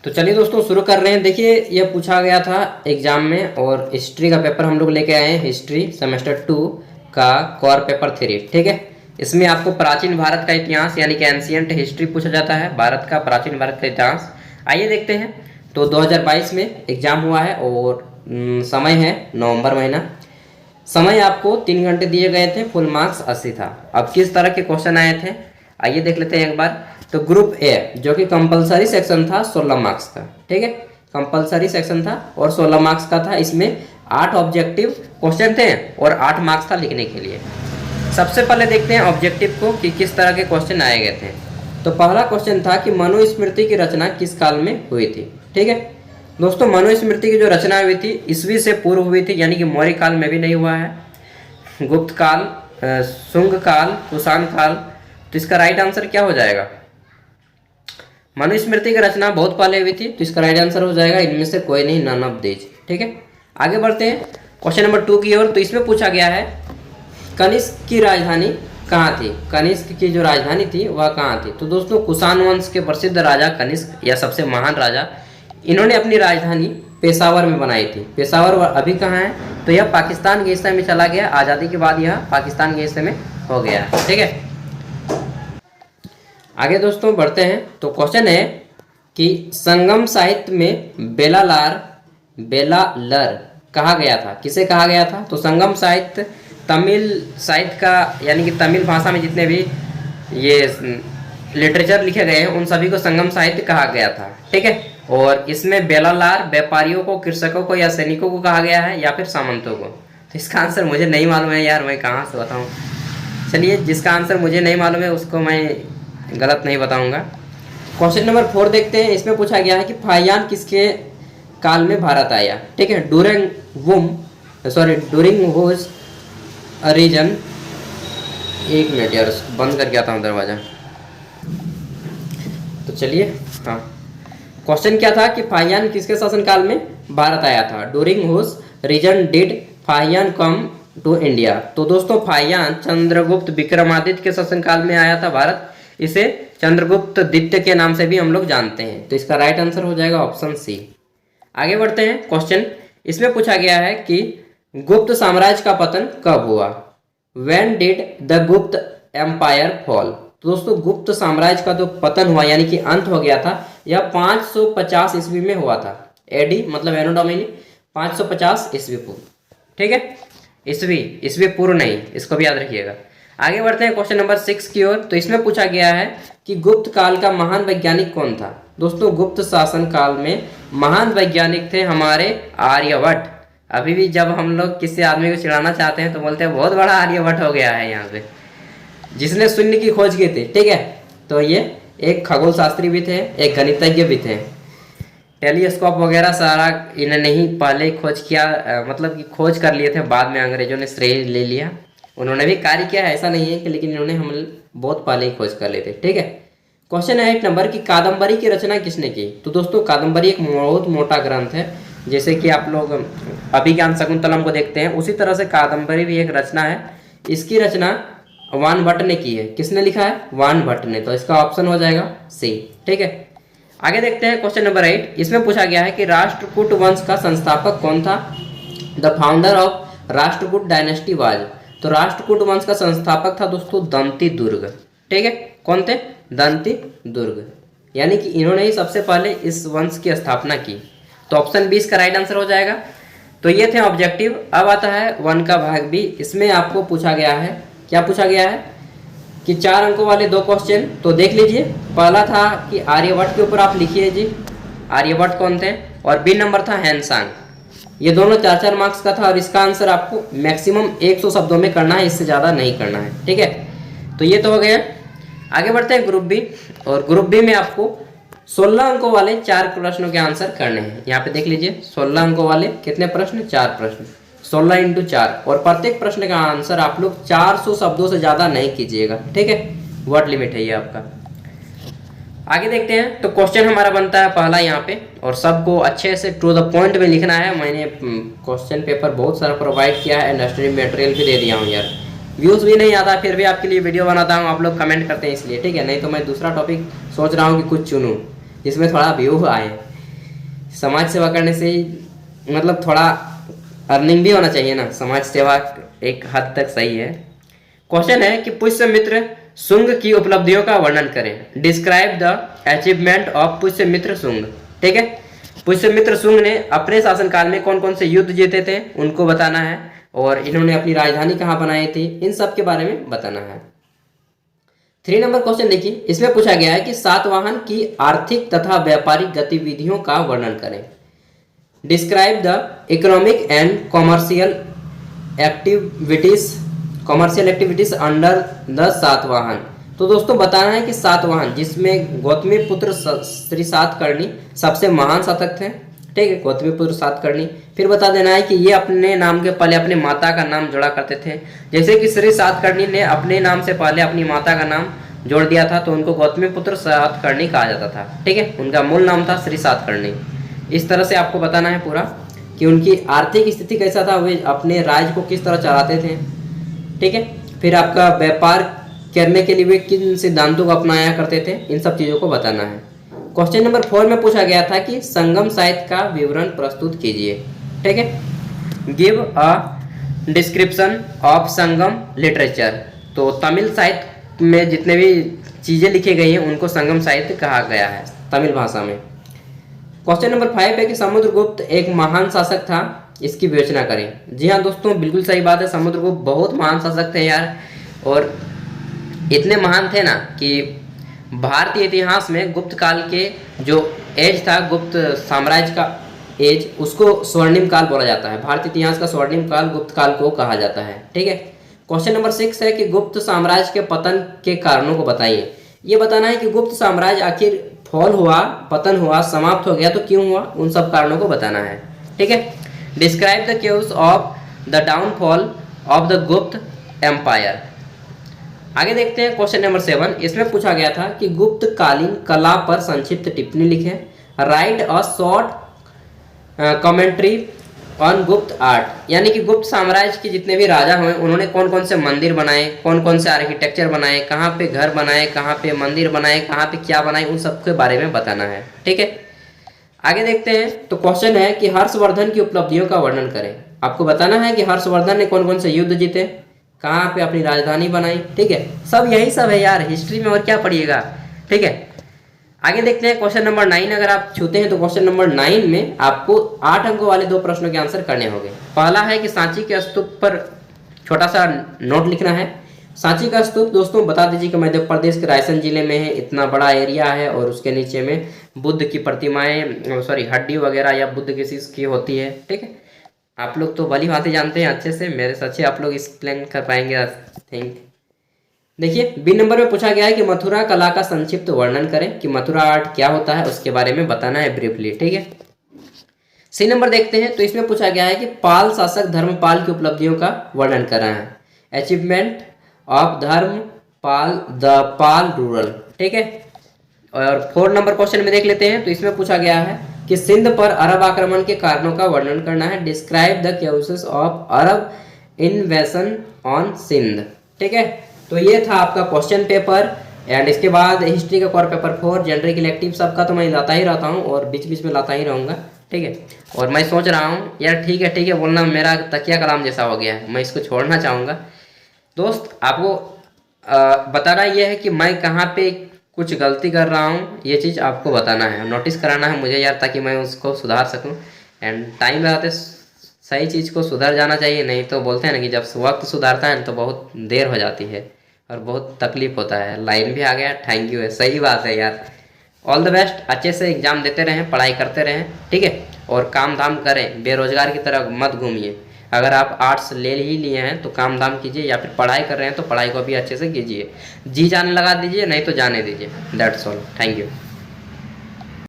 तो चलिए दोस्तों शुरू कर रहे हैं। देखिए यह पूछा गया था एग्जाम में और हिस्ट्री का पेपर हम लोग लेके आए हैं। हिस्ट्री सेमेस्टर 2 का कोर पेपर 3, ठीक है। इसमें आपको प्राचीन भारत का इतिहास यानी कि एंशियंट हिस्ट्री पूछा जाता है, भारत का प्राचीन भारत का इतिहास। आइए देखते हैं। तो 2022 में एग्जाम हुआ है और समय है नवंबर महीना। समय आपको 3 घंटे दिए गए थे, फुल मार्क्स 80 था। अब किस तरह के क्वेश्चन आए थे आइए देख लेते हैं एक बार। तो ग्रुप ए जो कि कंपलसरी सेक्शन था 16 मार्क्स का, ठीक है। कंपलसरी सेक्शन था और 16 मार्क्स का था। इसमें 8 ऑब्जेक्टिव क्वेश्चन थे और 8 मार्क्स था लिखने के लिए। सबसे पहले देखते हैं ऑब्जेक्टिव को कि किस तरह के क्वेश्चन आए गए थे। तो पहला क्वेश्चन था कि मनुस्मृति की रचना किस काल में हुई थी, ठीक है। दोस्तों मनुस्मृति की जो रचना हुई थी ईस्वी से पूर्व हुई थी, यानी कि मौर्य काल में भी नहीं हुआ है। गुप्त काल, शुंग काल, कुषाण काल। तो इसका राइट आंसर क्या हो जाएगा? मनुस्मृति की रचना बहुत पहले हुई थी, तो इसका राइट आंसर हो जाएगा इनमें से कोई नहीं, नन ऑफ दीज, ठीक है। आगे बढ़ते हैं क्वेश्चन नंबर 2 की ओर। तो इसमें पूछा गया है कनिष्क की राजधानी कहाँ थी। कनिष्क की जो राजधानी थी वह कहाँ थी? तो दोस्तों कुषाण वंश के प्रसिद्ध राजा कनिष्क या सबसे महान राजा, इन्होंने अपनी राजधानी पेशावर में बनाई थी। पेशावर अभी कहाँ है? तो यह पाकिस्तान के हिस्से में चला गया। आज़ादी के बाद यह पाकिस्तान के हिस्से में हो गया, ठीक है। आगे दोस्तों बढ़ते हैं। तो क्वेश्चन है कि संगम साहित्य में बेलालर कहा गया था, किसे कहा गया था? तो संगम साहित्य तमिल साहित्य का, यानी कि तमिल भाषा में जितने भी ये लिटरेचर लिखे गए हैं उन सभी को संगम साहित्य कहा गया था, ठीक है। और इसमें बेलालार व्यापारियों को, कृषकों को या सैनिकों को कहा गया है या फिर सामंतों को। तो इसका आंसर मुझे नहीं मालूम है यार, मैं कहाँ से बताऊँ। चलिए जिसका आंसर मुझे नहीं मालूम है उसको मैं गलत नहीं बताऊंगा। क्वेश्चन नंबर 4 देखते हैं। इसमें पूछा गया है कि फाहियान किसके काल में भारत आया, ठीक है। During whose reign. एक मिनट यार, बंद कर गया था दरवाजा। तो चलिए, हाँ, क्वेश्चन क्या था कि फाहियान किसके शासनकाल में भारत आया था। During whose reign did Fahien come to India. तो दोस्तों फाहियान चंद्रगुप्त विक्रमादित्य के शासनकाल में आया था भारत। इसे चंद्रगुप्त द्वितीय के नाम से भी हम लोग जानते हैं। तो इसका राइट आंसर हो जाएगा ऑप्शन सी। आगे बढ़ते हैं क्वेश्चन। इसमें पूछा गया है कि गुप्त साम्राज्य का पतन कब हुआ। व्हेन डिड द गुप्त एम्पायर फॉल। तो दोस्तों गुप्त साम्राज्य का जो पतन हुआ यानी कि अंत हो गया था, यह 550 ईस्वी में हुआ था। एडी मतलब एनो डोमिनी 550 ईस्वी पूर्व, ठीक है। ईस्वी पूर्व नहीं, इसको भी याद रखिएगा। आगे बढ़ते हैं क्वेश्चन नंबर 6 की ओर। तो इसमें पूछा गया है कि गुप्त काल का महान वैज्ञानिक कौन था। दोस्तों गुप्त शासन काल में महान वैज्ञानिक थे हमारे आर्यभट्ट। अभी भी जब हम लोग किसी आदमी को चिढ़ाना चाहते हैं तो बोलते हैं बहुत बड़ा आर्यभट्ट हो गया है यहाँ पे, जिसने शून्य की खोज की थी, ठीक है। तो ये एक खगोल शास्त्री भी थे, एक गणितज्ञ भी थे। टेलीस्कोप वगैरह सारा इन्होंने ही पहले खोज किया, मतलब कि खोज कर लिए थे, बाद में अंग्रेजों ने श्रेय ले लिया। उन्होंने भी कार्य किया, ऐसा नहीं है कि, लेकिन इन्होंने हम बहुत पहले ही खोज कर लेते, ठीक है। क्वेश्चन है 8 नंबर की कादम्बरी की रचना किसने की। तो दोस्तों कादम्बरी एक बहुत मोटा ग्रंथ है, जैसे कि आप लोग अभिज्ञान शकुंतलम को देखते हैं, उसी तरह से कादम्बरी भी एक रचना है। इसकी रचना वान भट्ट ने की है। किसने लिखा है? वान भट्ट ने। तो इसका ऑप्शन हो जाएगा सी, ठीक है। आगे देखते हैं क्वेश्चन नंबर 8। इसमें पूछा गया है कि राष्ट्रकूट वंश का संस्थापक कौन था। The founder of Rashtrakuta dynasty was. तो राष्ट्रकूट वंश का संस्थापक था दोस्तों दंती दुर्ग, ठीक है। कौन थे? दंती दुर्ग, यानी कि इन्होंने ही सबसे पहले इस वंश की स्थापना की। तो ऑप्शन 20 का राइट आंसर हो जाएगा। तो ये थे ऑब्जेक्टिव। अब आता है 1 का भाग बी। इसमें आपको पूछा गया है, क्या पूछा गया है कि 4 अंकों वाले 2 क्वेश्चन। तो देख लीजिए। पहला था कि आर्यभट्ट के ऊपर आप लिखिए जी, आर्यभट्ट कौन थे। और बी नंबर था हैंसांग। ये दोनों 4-4 मार्क्स का था और इसका आंसर आपको मैक्सिमम 100 शब्दों में करना है, इससे ज़्यादा नहीं करना है, ठीक है। तो ये तो हो गया। आगे बढ़ते हैं ग्रुप बी। और ग्रुप बी में आपको 16 अंकों वाले 4 प्रश्नों के आंसर करने हैं। यहाँ पे देख लीजिए 16 अंकों वाले कितने प्रश्न? 4 प्रश्न, 16 × 4। और प्रत्येक प्रश्न का आंसर आप लोग 400 शब्दों से ज़्यादा नहीं कीजिएगा, ठीक है। वर्ड लिमिट है ये आपका। आगे देखते हैं। तो क्वेश्चन हमारा बनता है पहला यहाँ पे, और सबको अच्छे से टू द पॉइंट में लिखना है। मैंने क्वेश्चन पेपर बहुत सारा प्रोवाइड किया है, इंडस्ट्री मटेरियल भी दे दिया हूँ यार। व्यूज़ भी नहीं आता फिर भी आपके लिए वीडियो बनाता हूँ, आप लोग कमेंट करते हैं इसलिए, ठीक है। नहीं तो मैं दूसरा टॉपिक सोच रहा हूँ कि कुछ चुनूँ जिसमें थोड़ा व्यू आए, समाज सेवा करने से मतलब थोड़ा अर्निंग भी होना चाहिए ना, समाज सेवा एक हद तक सही है। क्वेश्चन है कि पुष्यमित्र शुंग की उपलब्धियों का वर्णन करें। Describe the achievement of Pushyamitra Shunga. ठीक है, पुष्यमित्र शुंग ने अपने शासनकाल में कौन कौन से युद्ध जीते थे उनको बताना है, और इन्होंने अपनी राजधानी कहाँ बनाई थी, इन सब के बारे में बताना है। 3 नंबर क्वेश्चन देखिए, इसमें पूछा गया है कि सातवाहन की आर्थिक तथा व्यापारिक गतिविधियों का वर्णन करें। Describe the economic and commercial activities under the Satavahana. तो दोस्तों बताना है कि सातवाहन जिसमें गौतमी पुत्र श्री सातकर्णी सबसे महान शासक थे। ठीक है, गौतमी पुत्र सातकर्णी। फिर बता देना है कि ये अपने नाम के पहले अपनी माता का नाम जोड़ा करते थे। जैसे कि श्री सातकर्णी ने अपने नाम से पहले अपनी माता का नाम जोड़ दिया था तो उनको गौतमी पुत्र सातकर्णी कहा जाता था। ठीक है, उनका मूल नाम था श्री सातकर्णी। इस तरह से आपको बताना है पूरा कि उनकी आर्थिक स्थिति कैसा था, वे अपने राज्य को किस तरह चलाते थे। ठीक है, फिर आपका व्यापार करने के लिए वे किन सिद्धांतों को अपनाया करते थे, इन सब चीज़ों को बताना है। क्वेश्चन नंबर 4 में पूछा गया था कि संगम साहित्य का विवरण प्रस्तुत कीजिए। ठीक है, give a description of Sangam literature. तो तमिल साहित्य में जितने भी चीज़ें लिखी गई हैं उनको संगम साहित्य कहा गया है तमिल भाषा में। क्वेश्चन नंबर 5 है कि समुद्रगुप्त एक महान शासक था, इसकी विवेचना करें। जी हाँ दोस्तों, बिल्कुल सही बात है, समुद्रगुप्त बहुत महान शासक थे यार, और इतने महान थे ना कि भारतीय इतिहास में गुप्त काल के जो एज था, गुप्त साम्राज्य का एज, उसको स्वर्णिम काल बोला जाता है। भारतीय इतिहास का स्वर्णिम काल गुप्त काल को कहा जाता है। ठीक है, क्वेश्चन नंबर 6 है कि गुप्त साम्राज्य के पतन के कारणों को बताइए। ये बताना है कि गुप्त साम्राज्य आखिर फॉल हुआ, पतन हुआ, समाप्त हो गया तो क्यों हुआ, उन सब कारणों को बताना है। ठीक है, describe the case of the downfall of the गुप्त एम्पायर। आगे देखते हैं क्वेश्चन नंबर 7। इसमें पूछा गया था कि गुप्त कालीन कला पर संक्षिप्त टिप्पणी लिखें। Right a short commentary on गुप्त आर्ट। यानी कि गुप्त साम्राज्य के जितने भी राजा हुए उन्होंने कौन कौन से मंदिर बनाए, कौन कौन से आर्किटेक्चर बनाए, कहाँ पे घर बनाए, कहाँ पे मंदिर बनाए, कहाँ पे क्या बनाए, उन सब के बारे में बताना है। ठीक है, आगे देखते हैं। तो क्वेश्चन है कि हर्षवर्धन की उपलब्धियों का वर्णन करें। आपको बताना है कि हर्षवर्धन ने कौन कौन से युद्ध जीते, कहाँ पे अपनी राजधानी बनाई। ठीक है, सब यही सब है यार हिस्ट्री में, और क्या पढ़िएगा। ठीक है, आगे देखते हैं क्वेश्चन नंबर 9। अगर आप छूते हैं तो क्वेश्चन नंबर 9 में आपको 8 अंकों वाले 2 प्रश्नों के आंसर करने होंगे। पहला है कि सांची के स्तूप पर छोटा सा नोट लिखना है। सांची का स्तूप दोस्तों बता दीजिए कि मध्य प्रदेश के रायसेन जिले में है, इतना बड़ा एरिया है, और उसके नीचे में बुद्ध की प्रतिमाएं, हड्डी वगैरह या बुद्ध किसी की होती है। ठीक है, आप लोग तो भली भांति जानते हैं अच्छे से, मेरे से अच्छे आप लोग एक्सप्लेन कर पाएंगे आई थिंक। देखिए बी नंबर में पूछा गया है कि मथुरा कला का संक्षिप्त वर्णन करें, कि मथुरा आर्ट क्या होता है उसके बारे में बताना है ब्रीफली। ठीक है, सी नंबर देखते हैं। तो इसमें पूछा गया है कि पाल शासक धर्मपाल की उपलब्धियों का वर्णन करना है। Achievement of Dharmapal the Pala ruler. ठीक है, और 4 नंबर क्वेश्चन में देख लेते हैं। तो इसमें पूछा गया है कि सिंध पर अरब आक्रमण के कारणों का वर्णन करना है। Describe the causes of Arab invasion on Sindh. ठीक है, तो ये था आपका क्वेश्चन पेपर, एंड इसके बाद हिस्ट्री का कोर पेपर 4, जनरल इलेक्टिव सबका तो मैं लाता ही रहता हूँ और बीच बीच में लाता ही रहूँगा। ठीक है, और मैं सोच रहा हूँ यार ठीक है बोलना मेरा तकिया कलाम जैसा हो गया है, मैं इसको छोड़ना चाहूँगा। दोस्त आपको बताना ये है कि मैं कहाँ पे कुछ गलती कर रहा हूँ, ये चीज़ आपको बताना है, नोटिस कराना है मुझे यार, ताकि मैं उसको सुधार सकूँ। एंड टाइम लगाते सही चीज़ को सुधर जाना चाहिए, नहीं तो बोलते हैं ना कि जब वक्त सुधारता है तो बहुत देर हो जाती है और बहुत तकलीफ होता है। लाइन भी आ गया, थैंक यू है, सही बात है यार। ऑल द बेस्ट, अच्छे से एग्जाम देते रहें, पढ़ाई करते रहें। ठीक है, और काम धाम करें, बेरोजगार की तरह मत घूमिए। अगर आप आर्ट्स ले ही लिए हैं तो काम धाम कीजिए, या फिर पढ़ाई कर रहे हैं तो पढ़ाई को भी अच्छे से कीजिए। जी जाने लगा दीजिए, नहीं तो जाने दीजिए। That's all, thank you.